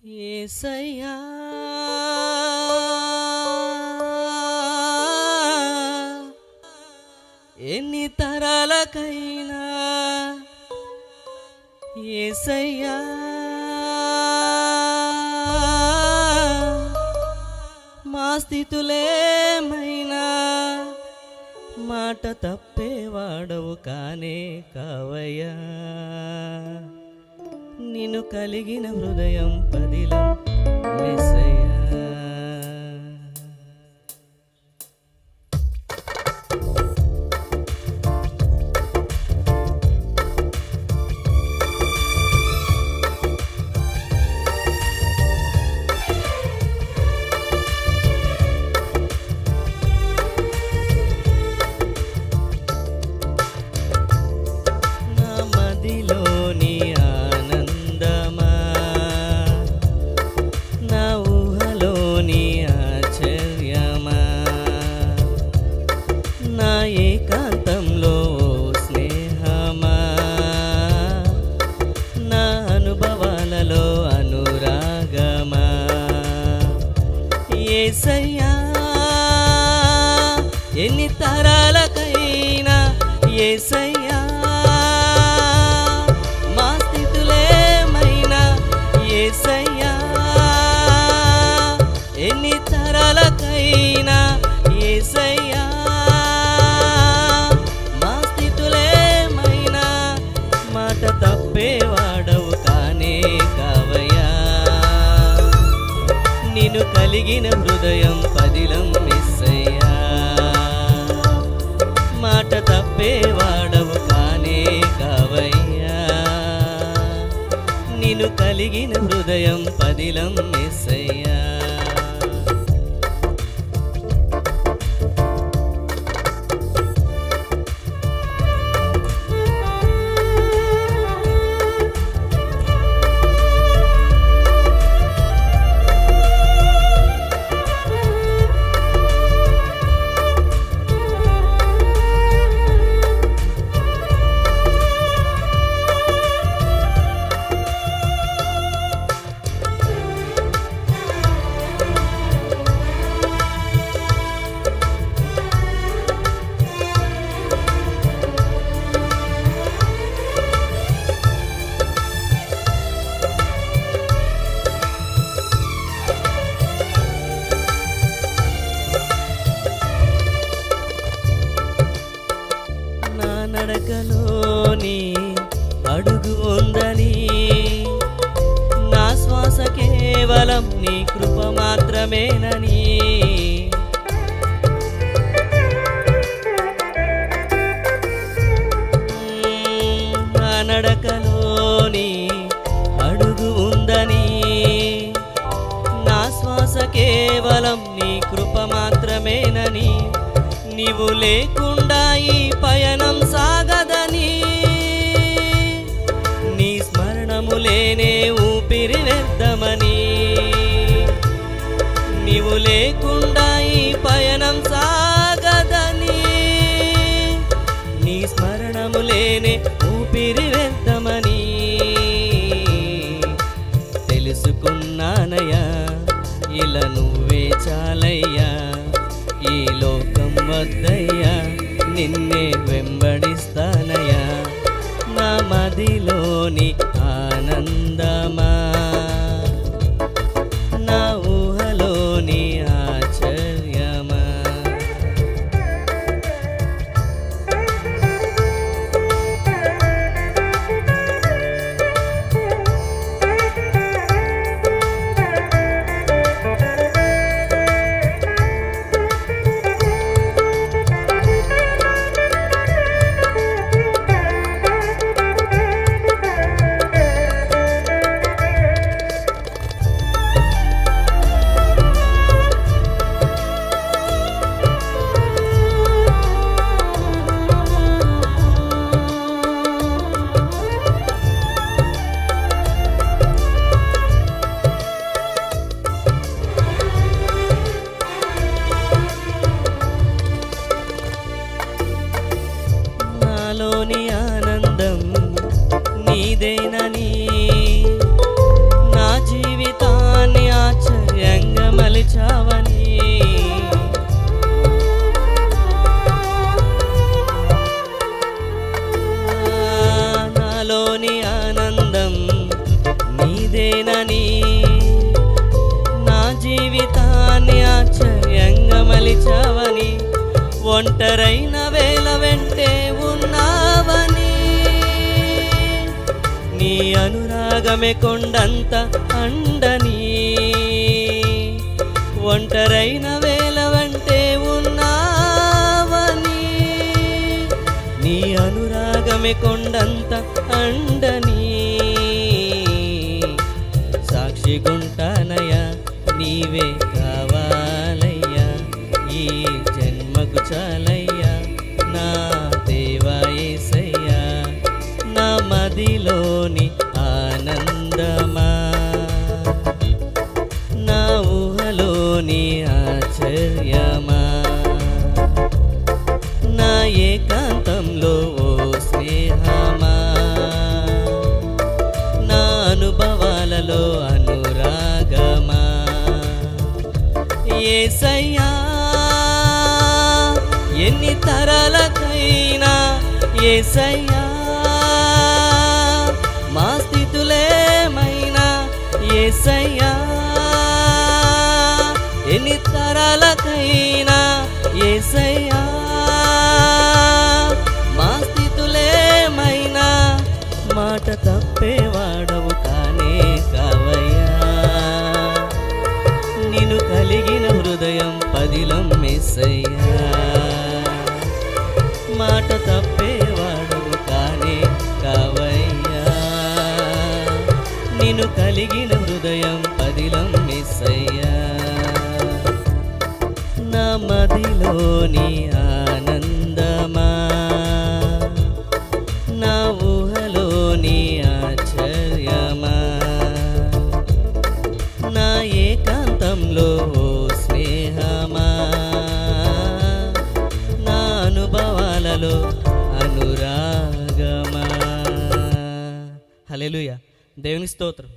యేసయ్యా ఎన్ని తరాలకైనా యేసయ్యా మా స్థితులేమైనా మాట తప్పేవాడవు కానే కావయ్యా. నిన్ను కలిగిన హృదయం పదిలం యేసయ్యా. ఏకాంతంలో స్నేహమా నా అనుభవాలలో అనురాగమా యేసయ్యా ఎన్ని తరాలకైనా యేసయ్యా మా స్థితులేమైనా యేసయ్యా ఎన్ని తరాలకైనా యేసయ్యా తప్పేవాడవు కానే కావయ్యా. నిన్ను కలిగిన హృదయం పదిలం యేసయ్యా. మాట తప్పేవాడవు కానే కావయ్యా. నిన్ను కలిగిన హృదయం పదిలం యేసయ్యా. నడకలోని అడుగు ఉందని నా శ్వాస కేవలం నీ కృప మాత్రమేనని నా నడకలోని అడుగు ఉందని నా శ్వాస కేవలం నీ కృప మాత్రమేనని నీవు లేకుండా ఈ పయనం సాగదని నీ స్మరణములేనే ఊపిరి వ్యర్థమని నీవు లేకుండా ఈ పయనం సాగదని నీ స్మరణములేనే ఊపిరి వ్యర్థమని తెలుసుకున్నానయ్యా ఇలా నువ్వే చాలయ్యా. ఈ లోకం వద్దయ్యా నిన్నే వెంబడిస్తానయ్యా. నా మదిలోని ఆనందమా నా ఊహలోని ఆశ్చర్యమా నీదేనని నా జీవితాన్ని ఆశ్చర్యంగా మలిచావని ఒంటరైన వేళ వెంటే ఉన్నావని నీ అనురాగమే కొండంత అండని ఒంటరైన వేళ వెంటే ఉన్నావని నీ అనురాగమే కొండంత అండని సాక్షిగుంటానయ్యా నీవే కావాలయ్యా ఈ జన్మకు చాలయ్యా నా దేవా యేసయ్యా నా మదిలోని ఆనందమా నా ఊహలోని ఆశ్చర్యమా నా ఏకాంతంలో ఓ స్నేహమా నా అనుభవాలలో అనురాగమా యేసయ్యా ఎన్ని తరాలకైనా యేసయ్యా మా స్థితులేమైనా యేసయ్యా ఎన్ని తరాలకైనా యేసయ్యా మా స్థితులేమైనా మాట తప్పేవాడవు కానే కావయ్యా నిన్ను కలిగిన హృదయం పదిలం యేసయ్యా మాట తప్పేవాడవు కానే కావయ్యా నిన్ను కలిగిన హృదయం పదిలం యేసయ్యా నా మదిలోని ఆనందమా నా ఊహలోని ఆశ్చర్యమా నా ఏకాంతంలో ఓ స్నేహమా నా అనుభవాలలో అనురాగమా హల్లెలూయా దేవుని స్తోత్రం